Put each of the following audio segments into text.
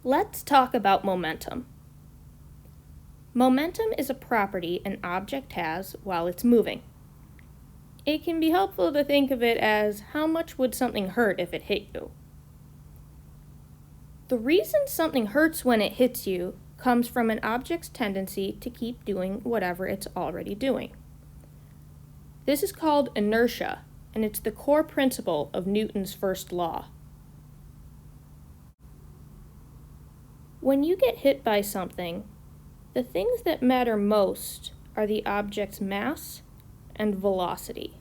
Let's talk about momentum. Momentum is a property an object has while it's moving. It can be helpful to think of it as how much would something hurt if it hit you. The reason something hurts when it hits you comes from an object's tendency to keep doing whatever it's already doing. This is called inertia, and it's the core principle of Newton's first law. When you get hit by something, the things that matter most are the object's mass and velocity.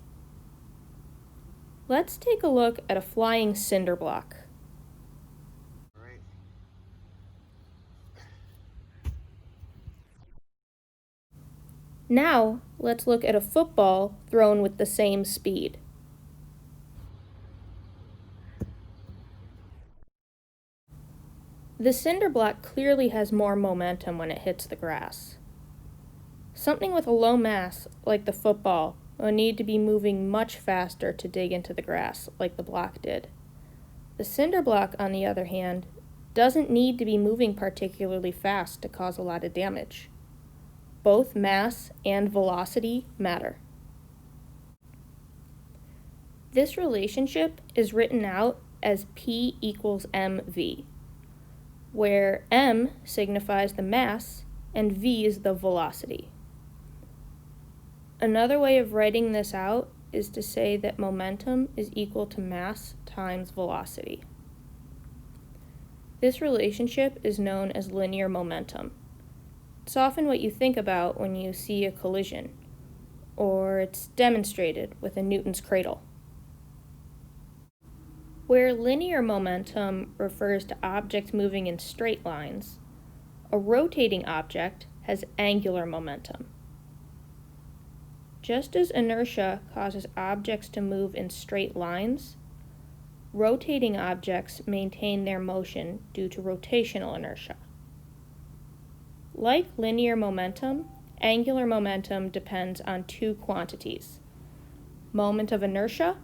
Let's take a look at a flying cinder block. Now, let's look at a football thrown with the same speed. The cinder block clearly has more momentum when it hits the grass. Something with a low mass, like the football, will need to be moving much faster to dig into the grass, like the block did. The cinder block, on the other hand, doesn't need to be moving particularly fast to cause a lot of damage. Both mass and velocity matter. This relationship is written out as P equals mv, where m signifies the mass and v is the velocity. Another way of writing this out is to say that momentum is equal to mass times velocity. This relationship is known as linear momentum. It's often what you think about when you see a collision, or it's demonstrated with a Newton's cradle. Where linear momentum refers to objects moving in straight lines, a rotating object has angular momentum. Just as inertia causes objects to move in straight lines, rotating objects maintain their motion due to rotational inertia. Like linear momentum, angular momentum depends on two quantities: moment of inertia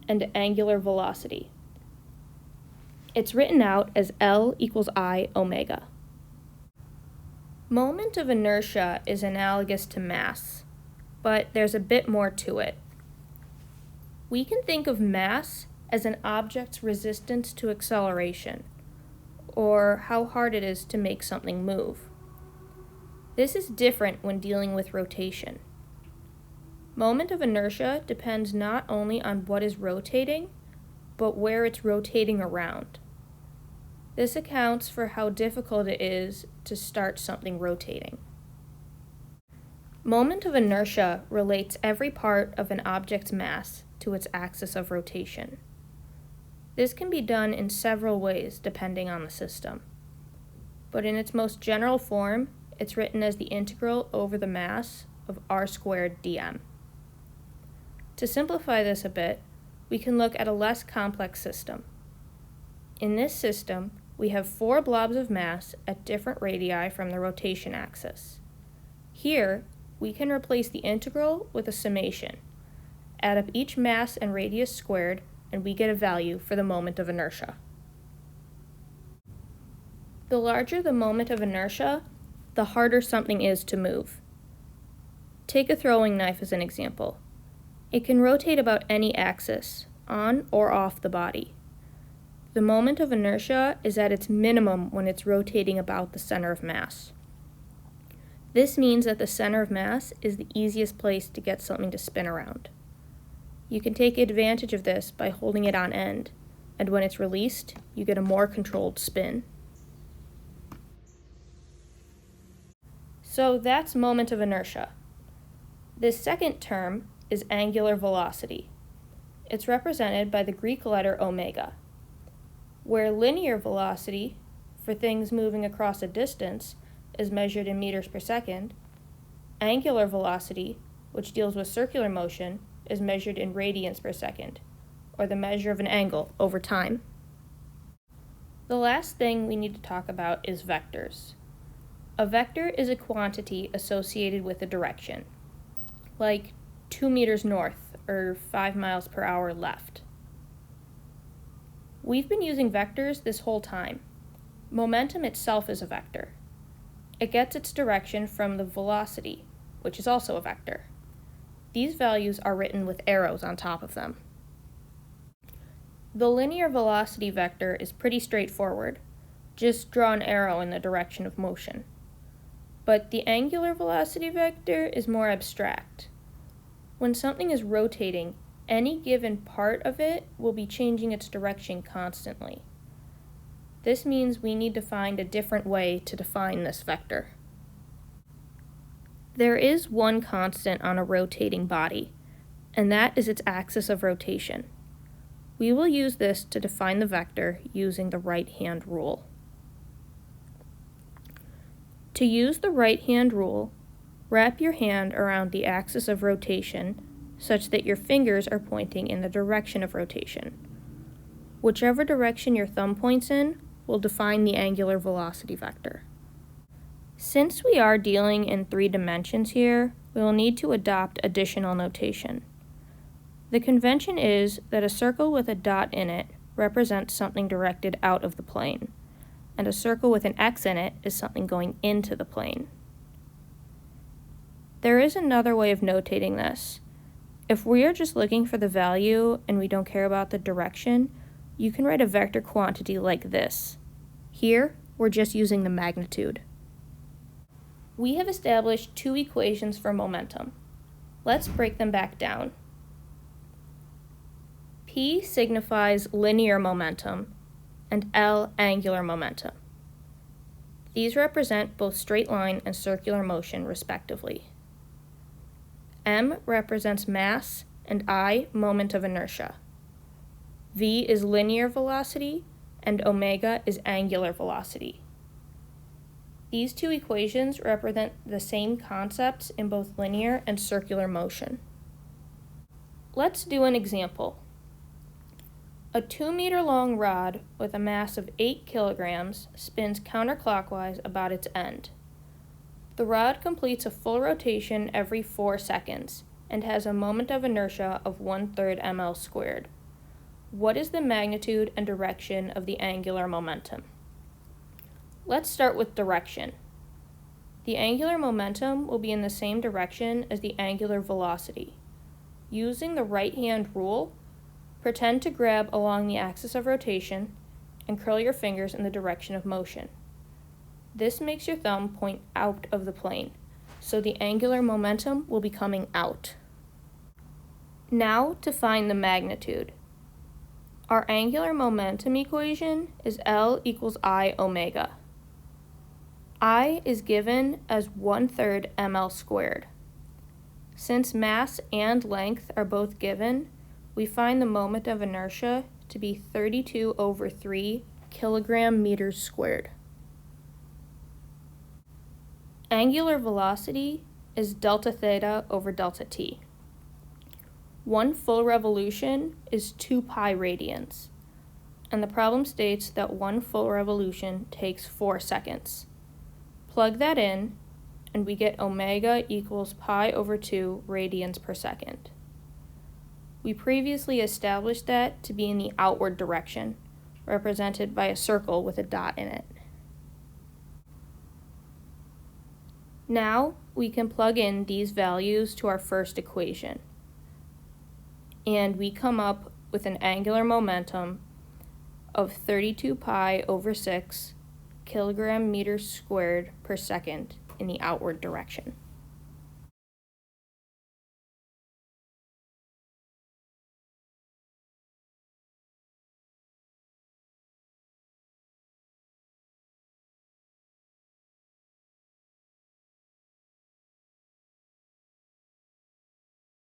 and angular velocity. It's written out as L equals I omega. Moment of inertia is analogous to mass, but there's a bit more to it. We can think of mass as an object's resistance to acceleration, or how hard it is to make something move. This is different when dealing with rotation. Moment of inertia depends not only on what is rotating, but where it's rotating around. This accounts for how difficult it is to start something rotating. Moment of inertia relates every part of an object's mass to its axis of rotation. This can be done in several ways depending on the system, but in its most general form, it's written as the integral over the mass of r squared dm. To simplify this a bit, we can look at a less complex system. In this system, we have 4 blobs of mass at different radii from the rotation axis. Here, we can replace the integral with a summation, add up each mass and radius squared, and we get a value for the moment of inertia. The larger the moment of inertia, the harder something is to move. Take a throwing knife as an example. It can rotate about any axis, on or off the body. The moment of inertia is at its minimum when it's rotating about the center of mass. This means that the center of mass is the easiest place to get something to spin around. You can take advantage of this by holding it on end, and when it's released, you get a more controlled spin. So that's moment of inertia. This second term is angular velocity. It's represented by the Greek letter omega. Where linear velocity, for things moving across a distance, is measured in meters per second, angular velocity, which deals with circular motion, is measured in radians per second, or the measure of an angle over time. The last thing we need to talk about is vectors. A vector is a quantity associated with a direction, like 2 meters north or 5 miles per hour left. We've been using vectors this whole time. Momentum itself is a vector. It gets its direction from the velocity, which is also a vector. These values are written with arrows on top of them. The linear velocity vector is pretty straightforward. Just draw an arrow in the direction of motion. But the angular velocity vector is more abstract. When something is rotating, any given part of it will be changing its direction constantly. This means we need to find a different way to define this vector. There is one constant on a rotating body, and that is its axis of rotation. We will use this to define the vector using the right-hand rule. To use the right-hand rule, wrap your hand around the axis of rotation such that your fingers are pointing in the direction of rotation. Whichever direction your thumb points in will define the angular velocity vector. Since we are dealing in 3 dimensions here, we will need to adopt additional notation. The convention is that a circle with a dot in it represents something directed out of the plane, and a circle with an X in it is something going into the plane. There is another way of notating this. If we are just looking for the value and we don't care about the direction, you can write a vector quantity like this. Here, we're just using the magnitude. We have established 2 equations for momentum. Let's break them back down. P signifies linear momentum, and L angular momentum. These represent both straight line and circular motion, respectively. M represents mass, and I moment of inertia. V is linear velocity, and omega is angular velocity. These 2 equations represent the same concepts in both linear and circular motion. Let's do an example. A 2-meter-long rod with a mass of 8 kilograms spins counterclockwise about its end. The rod completes a full rotation every 4 seconds and has a moment of inertia of 1/3 ml squared. What is the magnitude and direction of the angular momentum? Let's start with direction. The angular momentum will be in the same direction as the angular velocity. Using the right-hand rule, pretend to grab along the axis of rotation and curl your fingers in the direction of motion. This makes your thumb point out of the plane, so the angular momentum will be coming out. Now to find the magnitude. Our angular momentum equation is L equals I omega. I is given as 1/3 ml squared. Since mass and length are both given, we find the moment of inertia to be 32/3 kilogram meters squared. Angular velocity is delta theta over delta t. 1 full revolution is 2 pi radians, and the problem states that 1 full revolution takes 4 seconds. Plug that in, and we get omega equals pi over 2 radians per second. We previously established that to be in the outward direction, represented by a circle with a dot in it. Now we can plug in these values to our first equation, and we come up with an angular momentum of 32 pi over 6 kilogram meters squared per second in the outward direction.